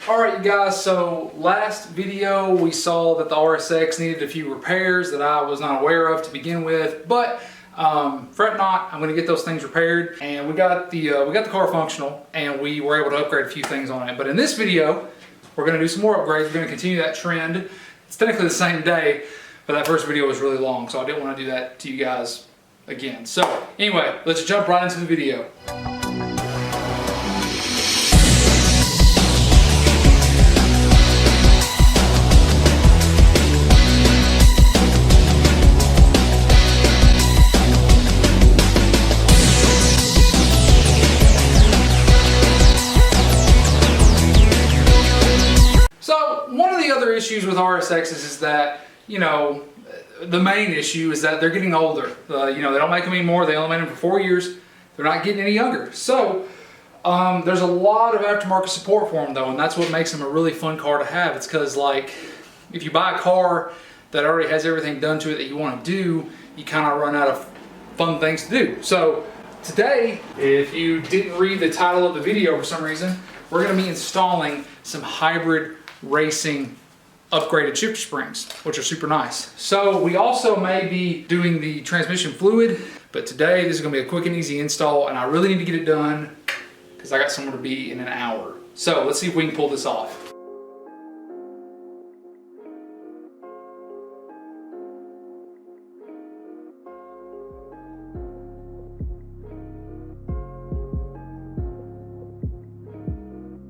Alright you guys, so last video we saw that the RSX needed a few repairs that I was not aware of to begin with, but fret not, I'm going to get those things repaired, and we got the car functional, and we were able to upgrade a few things on it. But in this video, we're going to do some more upgrades. We're going to continue that trend. It's technically the same day, but that first video was really long, so I didn't want to do that to you guys again. So anyway, let's jump right into the video. Issues with RSXs is that, you know, the main issue is that they're getting older. You know, they don't make them anymore. They only made them for 4 years. They're not getting any younger. So there's a lot of aftermarket support for them though, and that's what makes them a really fun car to have. It's because, like, if you buy a car that already has everything done to it that you want to do, you kind of run out of fun things to do. So today, if you didn't read the title of the video for some reason, we're going to be installing some hybrid racing upgraded shifter springs, which are super nice. So we also may be doing the transmission fluid, but today this is going to be a quick and easy install, and I really need to get it done because I got somewhere to be in an hour. So let's see if we can pull this off.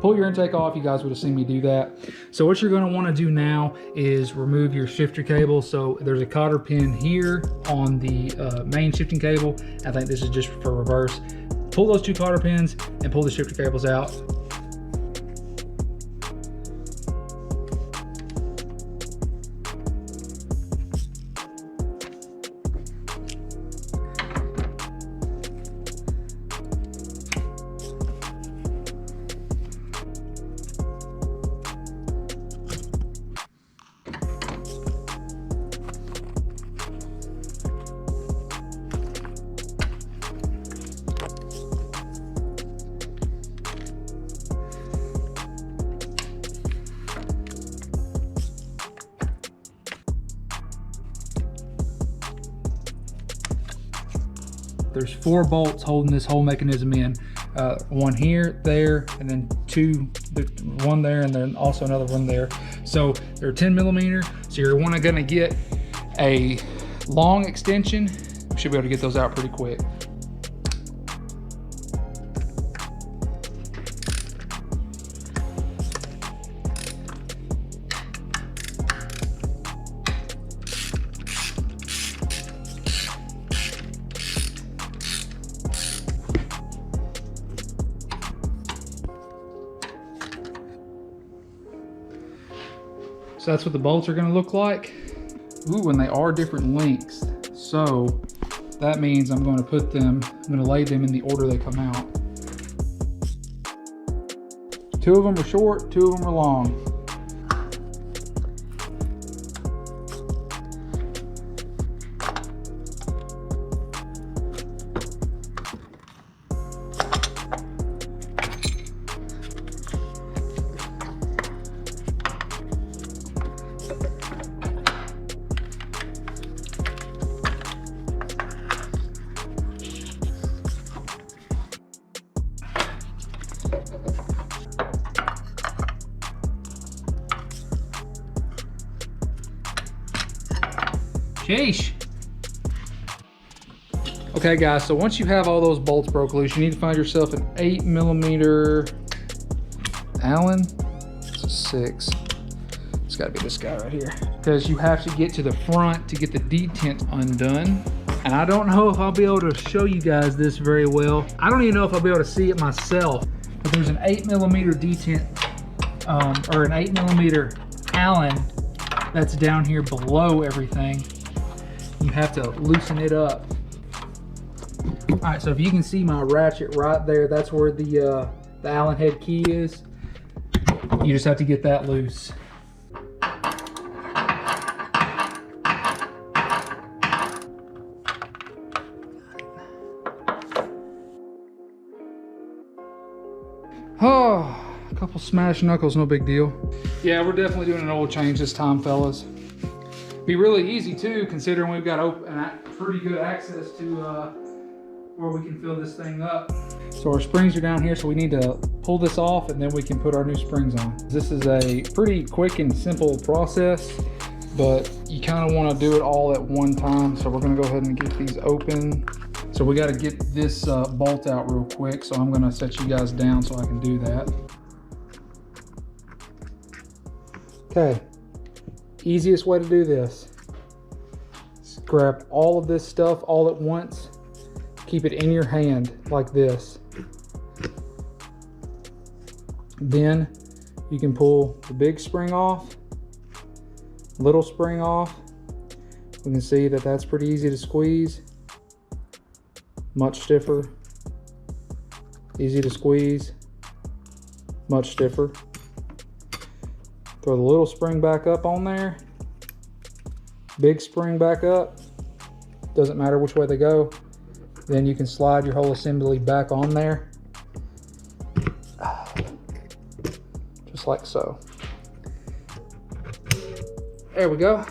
Pull your intake off. You guys would have seen me do that. So what you're going to want to do now is remove your shifter cable. So there's a cotter pin here on the main shifting cable. I think this is just for reverse. Pull those two cotter pins and pull the shifter cables out. There's 4 bolts holding this whole mechanism in. One here, there, and then one there, and then also another one there. So they're 10 millimeter. So you're going to get a long extension. You should be able to get those out pretty quick. So that's what the bolts are going to look like. Ooh, and they are different lengths. So that means I'm going to lay them in the order they come out. 2 of them are short, 2 of them are long. Sheesh. Okay guys, so once you have all those bolts broke loose, you need to find yourself an 8 millimeter Allen. It's a 6. It's gotta be this guy right here. Because you have to get to the front to get the detent undone. And I don't know if I'll be able to show you guys this very well. I don't even know if I'll be able to see it myself. But there's an 8 millimeter detent, or an 8 millimeter Allen that's down here below everything. You have to loosen it up. All right, so if you can see my ratchet right there, that's where the Allen head key is. You just have to get that loose. Oh, a couple Couple smashed knuckles, no big deal. Yeah, we're definitely doing an oil change this time, fellas. Be really easy too, considering we've got pretty good access to where we can fill this thing up. So our springs are down here, so we need to pull this off and then we can put our new springs on. This is a pretty quick and simple process, but you kind of want to do it all at one time. So we're going to go ahead and get these open. So we got to get this bolt out real quick. So I'm going to set you guys down so I can do that. Okay, easiest way to do this is grab all of this stuff all at once. Keep it in your hand like this. Then you can pull the big spring off, little spring off. We can see that that's pretty easy to squeeze. Much stiffer. Easy to squeeze. Much stiffer. Throw the little spring back up on there. Big spring back up. Doesn't matter which way they go. Then you can slide your whole assembly back on there. Just like so. There we go.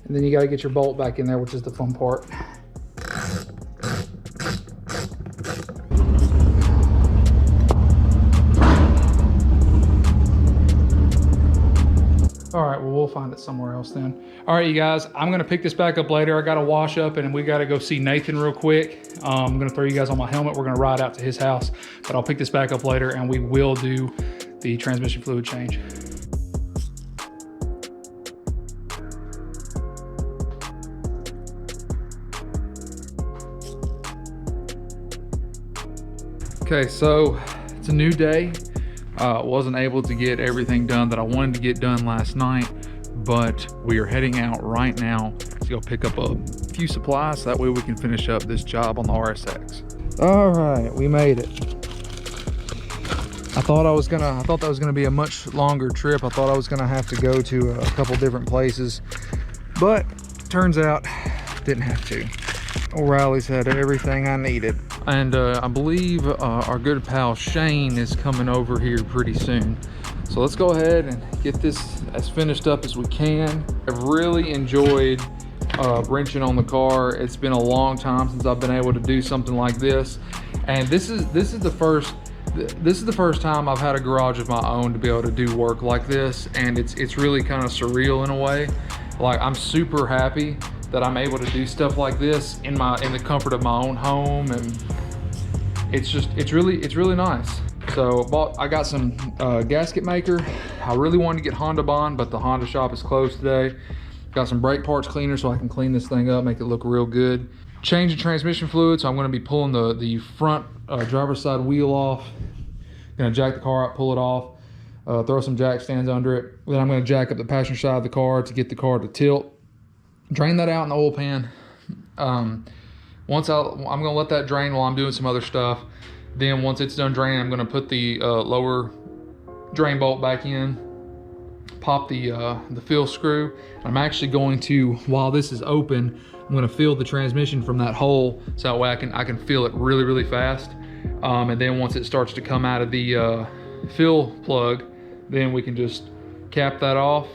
And then you got to get your bolt back in there, which is the fun part. All right, well, we'll find it somewhere else then. All right, you guys, I'm gonna pick this back up later. I gotta wash up and we gotta go see Nathan real quick. I'm gonna throw you guys on my helmet. We're gonna ride out to his house, but I'll pick this back up later and we will do the transmission fluid change. Okay, so it's a new day. Wasn't able to get everything done that I wanted to get done last night, but we are heading out right now to go pick up a few supplies so that way we can finish up this job on the RSX. All right, we made it. I thought that was gonna be a much longer trip. I thought I was gonna have to go to a couple different places, but turns out didn't have to. O'Reilly's had everything I needed. And I believe our good pal Shane is coming over here pretty soon. So let's go ahead and get this as finished up as we can. I've really enjoyed wrenching on the car. It's been a long time since I've been able to do something like this. And this is the first time I've had a garage of my own to be able to do work like this. And it's really kind of surreal in a way. Like, I'm super happy that I'm able to do stuff like this in the comfort of my own home, and it's really nice. So I got some gasket maker. I really wanted to get Honda Bond, but the Honda shop is closed today. Got some brake parts cleaner so I can clean this thing up, make it look real good. Change the transmission fluid, so I'm going to be pulling the front driver's side wheel off. Gonna jack the car up, pull it off, throw some jack stands under it. Then I'm going to jack up the passenger side of the car to get the car to tilt. Drain that out in the oil pan. I'm gonna let that drain while I'm doing some other stuff. Then once it's done draining, I'm gonna put the lower drain bolt back in, pop the fill screw. I'm actually going to, while this is open, I'm gonna fill the transmission from that hole so that way I can fill it really fast. And then once it starts to come out of the fill plug, then we can just cap that off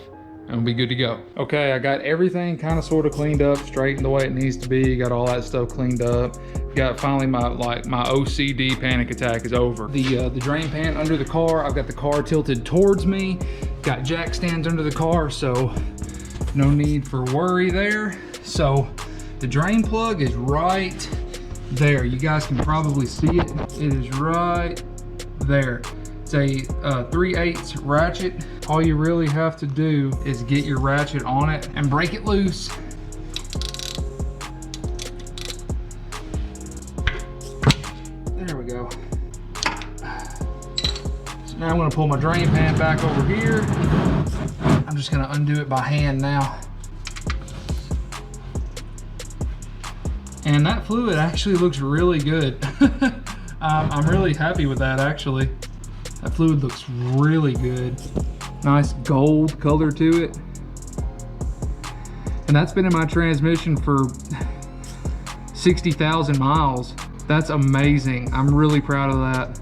and we'll be good to go. Okay, I got everything kind of sort of cleaned up, straightened the way it needs to be. Got all that stuff cleaned up. Got finally my OCD panic attack is over. The drain pan under the car, I've got the car tilted towards me. Got jack stands under the car, so no need for worry there. So the drain plug is right there. You guys can probably see it. It is right there. It's a 3/8 ratchet. All you really have to do is get your ratchet on it and break it loose. There we go. So now I'm gonna pull my drain pan back over here. I'm just gonna undo it by hand now. And that fluid actually looks really good. I'm really happy with that actually. That fluid looks really good. Nice gold color to it. And that's been in my transmission for 60,000 miles. That's amazing. I'm really proud of that.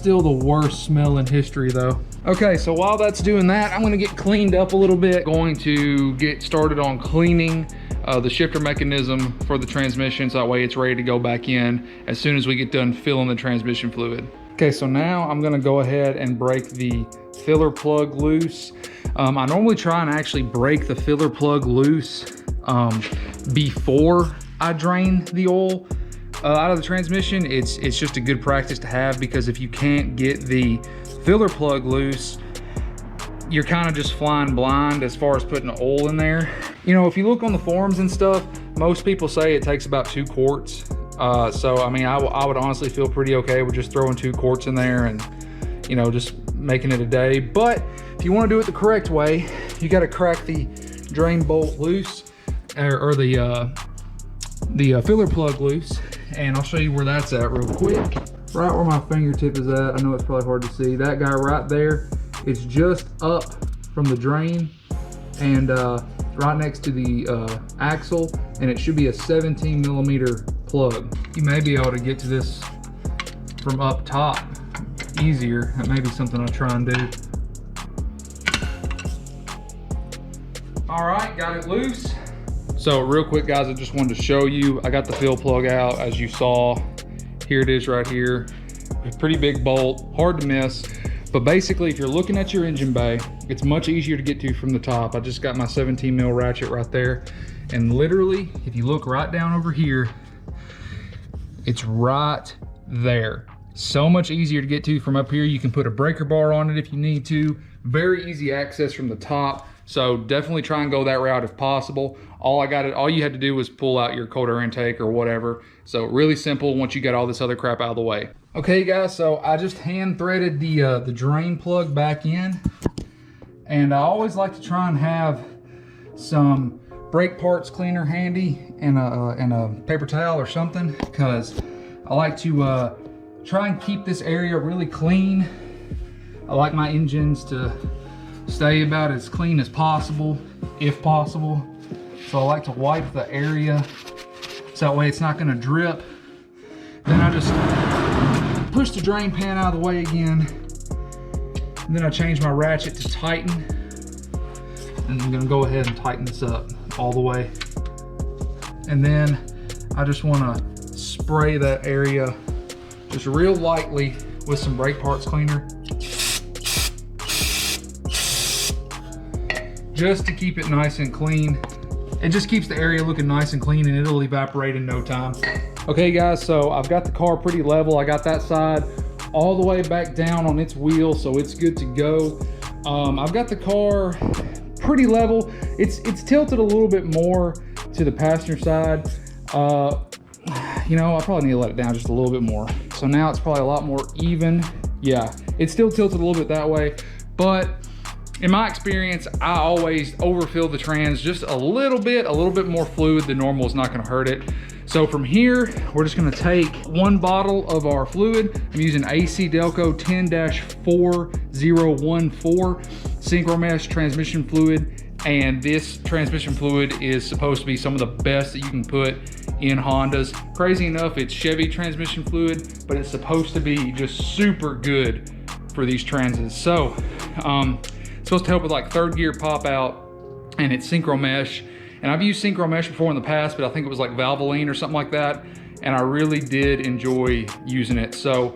still the worst smell in history though. Okay, so while that's doing that, I'm gonna get cleaned up a little bit. Going to get started on cleaning the shifter mechanism for the transmission, so that way it's ready to go back in as soon as we get done filling the transmission fluid. Okay, so now I'm gonna go ahead and break the filler plug loose. I normally try and actually break the filler plug loose before I drain the oil out of the transmission. It's just a good practice to have, because if you can't get the filler plug loose, you're kind of just flying blind as far as putting the oil in there. You know, if you look on the forums and stuff, most people say it takes about 2 quarts. So I mean, I would honestly feel pretty okay with just throwing 2 quarts in there and, you know, just making it a day. But if you want to do it the correct way, you got to crack the drain bolt loose, or the filler plug loose, and I'll show you where that's at real quick. Right where my fingertip is at. I know it's probably hard to see. That guy right there, it's just up from the drain, and right next to the axle, and it should be a 17 millimeter plug. You may be able to get to this from up top easier. That may be something I'll try and do. All right, got it loose. So real quick guys, I just wanted to show you, I got the fill plug out as you saw. Here it is right here. A pretty big bolt, hard to miss. But basically, if you're looking at your engine bay, it's much easier to get to from the top. I just got my 17 mil ratchet right there. And literally, if you look right down over here, it's right there. So much easier to get to from up here. You can put a breaker bar on it if you need to. Very easy access from the top. So definitely try and go that route if possible. All you had to do was pull out your cold air intake or whatever. So really simple once you get all this other crap out of the way. Okay guys, so I just hand threaded the drain plug back in. And I always like to try and have some brake parts cleaner handy and a paper towel or something, because I like to try and keep this area really clean. I like my engines to stay about as clean as possible, if possible. So I like to wipe the area so that way it's not gonna drip. Then I just push the drain pan out of the way again. And then I change my ratchet to tighten. And I'm gonna go ahead and tighten this up all the way. And then I just wanna spray that area just real lightly with some brake parts cleaner, just to keep it nice and clean. It just keeps the area looking nice and clean, and it'll evaporate in no time. Okay guys, so I've got the car pretty level. I got that side all the way back down on its wheel, so it's good to go. I've got the car pretty level. It's tilted a little bit more to the passenger side. You know, I probably need to let it down just a little bit more. So now it's probably a lot more even. Yeah, it's still tilted a little bit that way, but in my experience, I always overfill the trans just a little bit more fluid than normal is not gonna hurt it. So from here, we're just gonna take 1 bottle of our fluid. I'm using AC Delco 10-4014 synchro mesh transmission fluid. And this transmission fluid is supposed to be some of the best that you can put in Hondas. Crazy enough, it's Chevy transmission fluid, but it's supposed to be just super good for these transes. So, it's supposed to help with like 3rd gear pop out, and it's synchro mesh. And I've used synchro mesh before in the past, but I think it was like Valvoline or something like that. And I really did enjoy using it. So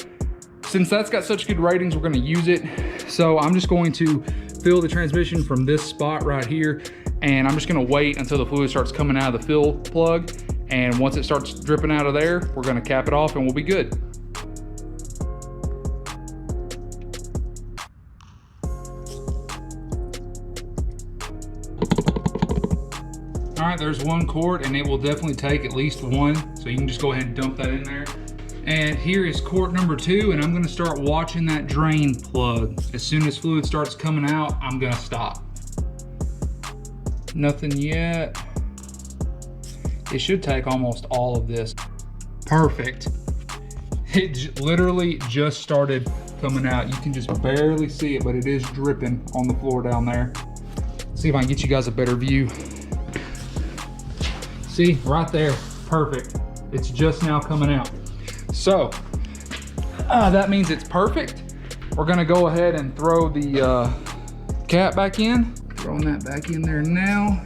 since that's got such good ratings, we're gonna use it. So I'm just going to fill the transmission from this spot right here. And I'm just gonna wait until the fluid starts coming out of the fill plug. And once it starts dripping out of there, we're gonna cap it off and we'll be good. All right, there's 1 quart, and it will definitely take at least 1. So you can just go ahead and dump that in there. And here is quart number 2, and I'm gonna start watching that drain plug. As soon as fluid starts coming out, I'm gonna stop. Nothing yet. It should take almost all of this. Perfect. It literally just started coming out. You can just barely see it, but it is dripping on the floor down there. Let's see if I can get you guys a better view. See, right there, perfect. It's just now coming out. So, That means it's perfect. We're gonna go ahead and throw the cap back in. Throwing that back in there now.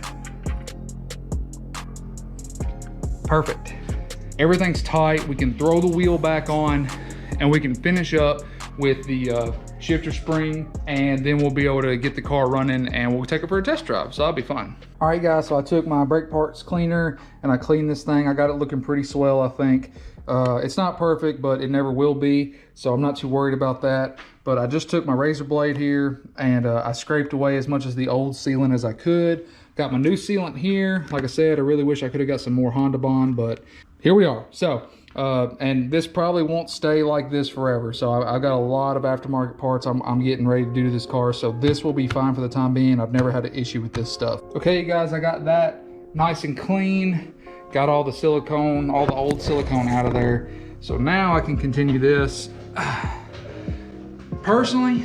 Perfect. Everything's tight. We can throw the wheel back on and we can finish up with the shifter spring, and then we'll be able to get the car running and we'll take it for a test drive. So that'll be fun. All right guys, so I took my brake parts cleaner and I cleaned this thing. I got it looking pretty swell, I think. It's not perfect, but it never will be, so I'm not too worried about that. But I just took my razor blade here and I scraped away as much of the old sealant as I could. Got my new sealant here. Like I said, I really wish I could have got some more Honda Bond, but here we are. So, and this probably won't stay like this forever. So I've got a lot of aftermarket parts I'm getting ready to do to this car. So this will be fine for the time being. I've never had an issue with this stuff. Okay, you guys, I got that nice and clean. Got all the silicone, all the old silicone out of there. So now I can continue this. Personally,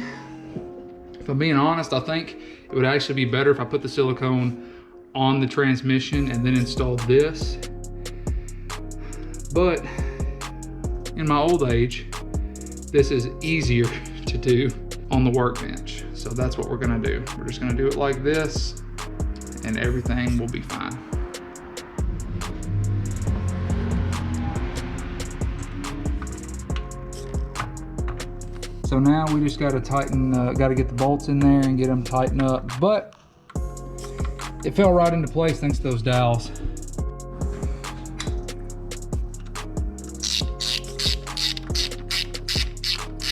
if I'm being honest, I think it would actually be better if I put the silicone on the transmission and then installed this. But in my old age, this is easier to do on the workbench. So that's what we're gonna do. We're just gonna do it like this and everything will be fine. So now we just gotta tighten, gotta get the bolts in there and get them tightened up. But it fell right into place thanks to those dowels.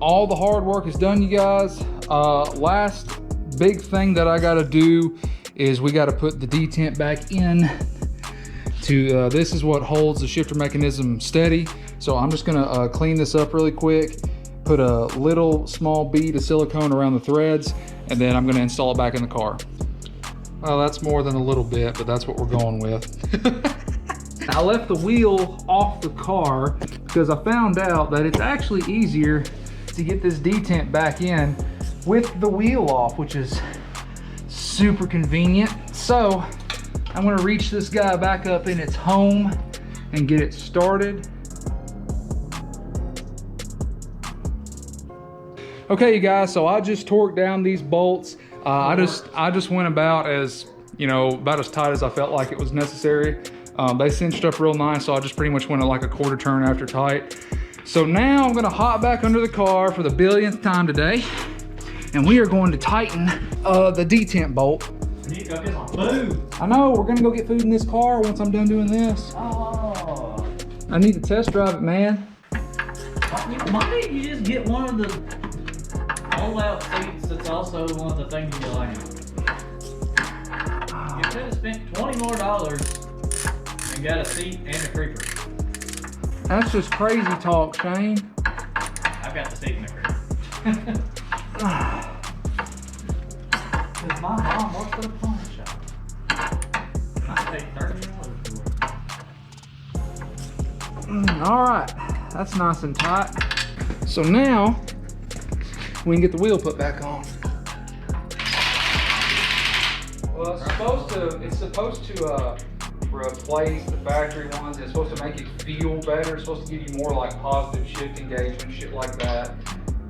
All the hard work is done, you guys. Last big thing that I gotta do is we gotta put the detent back in to, this is what holds the shifter mechanism steady. So I'm just gonna clean this up really quick, put a little small bead of silicone around the threads, and then I'm gonna install it back in the car. Well, that's more than a little bit, but that's what we're going with. I left the wheel off the car because I found out that it's actually easier to get this detent back in with the wheel off, which is super convenient. So I'm gonna reach this guy back up in its home and get it started. Okay, you guys, so I just torqued down these bolts. I just went about as, you know, about as tight as I felt like it was necessary. They cinched up real nice, so I just pretty much went at like a quarter turn after tight. So now I'm gonna hop back under the car for the billionth time today, and we are going to tighten the detent bolt. I need to go get some food. I know, we're gonna go get food in this car once I'm done doing this. Oh. I need to test drive it, man. Why didn't you just get one of the fold-out seats that's also one of the things you like? You could have spent $20 more and got a seat and a creeper. That's just crazy talk, Shane. I've got the seat and the creeper. Because my mom works at a pawn shop. And I paid $30 for it. All right, that's nice and tight. So now we can get the wheel put back on. Well, it's supposed to replace the factory ones. It's supposed to make it feel better. It's supposed to give you more like positive shift engagement, shit like that.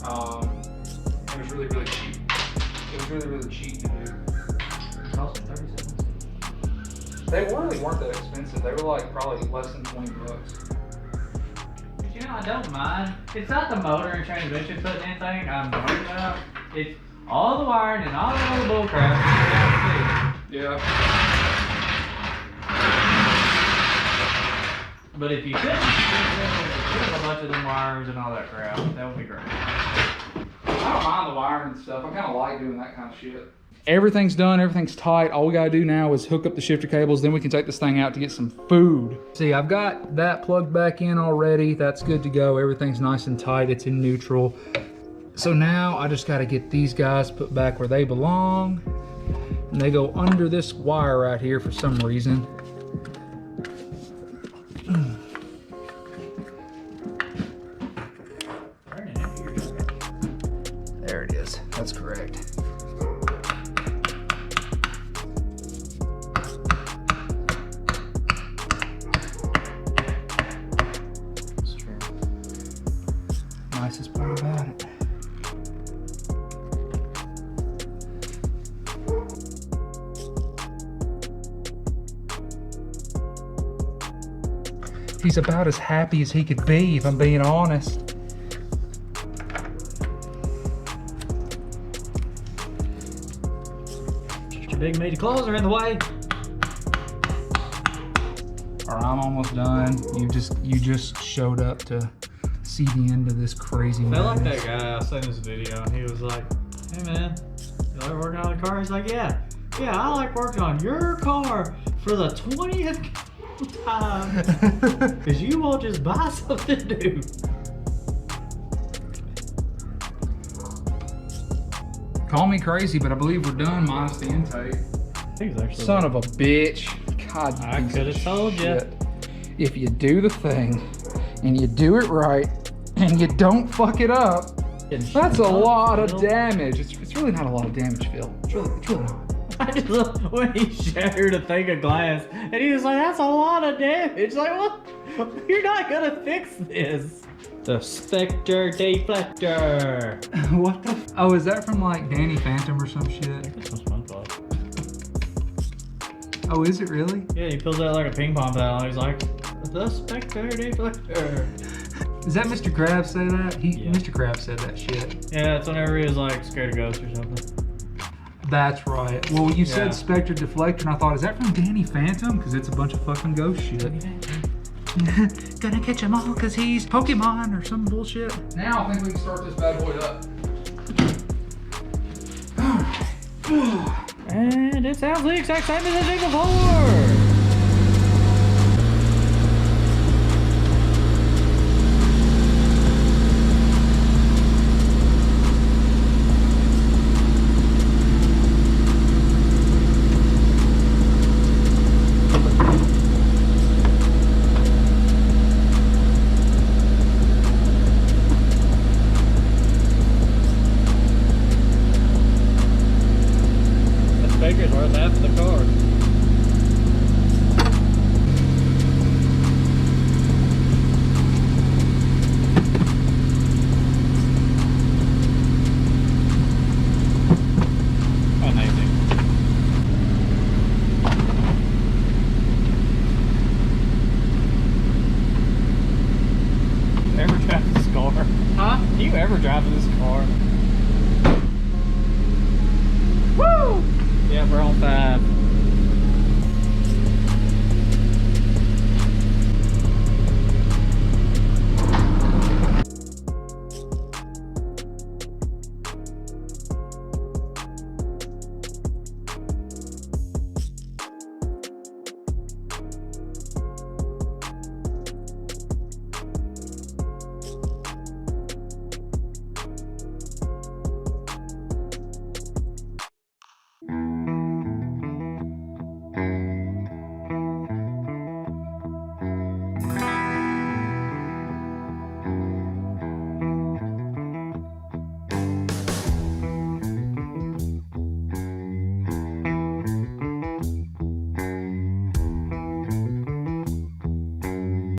It was really, really cheap. It was really, really cheap to do. It cost me 30 cents. They really weren't that expensive. They were like probably less than 20 bucks. But you know, I don't mind. It's not the motor and transmission putting anything I'm worried about. It's all the wiring and all the other bull crap. Yeah. But if you couldn't, get a bunch of them wires and all that crap, that would be great. I don't mind the wiring and stuff. I kind of like doing that kind of shit. Everything's done, everything's tight. All we gotta do now is hook up the shifter cables, then we can take this thing out to get some food. See, I've got that plugged back in already. That's good to go. Everything's nice and tight. It's in neutral. So now I just gotta get these guys put back where they belong. And they go under this wire right here for some reason. There it is. That's correct. nicest part about it. He's about as happy as he could be, if I'm being honest. Your big meaty claws are in the way. Or I'm almost done. You just showed up to see the end of this crazy I madness. like that guy. I seen this video and he was like, "Hey man, you like working on the car?" He's like, "Yeah, I like working on your car for the 20th time because you won't just buy something new." Call me crazy, but I believe we're done minus the intake. I think it's actually Son of a bitch. God, you I piece could of have told you. shit. If you do the thing and you do it right and you don't fuck it up, that's a lot of damage. It's really not a lot of damage, Phil. It's really not. I just love when he shattered a thing of glass and he was like, "That's a lot of damage." Like, what? You're not gonna fix this. The Spectre deflector. What the? Oh, is that from like Danny Phantom or some shit? That's some SpongeBob. Oh, is it really? Yeah, he pulls out like a ping pong ball and he's like, "The Spectre deflector." Is that Mr. Krabs say that? Yeah. Mr. Krabs said that shit. Yeah, it's whenever he was like scared of ghosts or something. That's right. Well, you Yeah. said Spectre Deflector, and I thought, is that from Danny Phantom? Because it's a bunch of fucking ghost shit. Gonna catch him all because he's Pokemon or some bullshit. Now I think we can start this bad boy up. And it sounds the exact same as it did before. Baker's worth half of the car. Amazing. Ever drive this car? Huh? You ever drive this car? Woo! Yeah, we're on 5.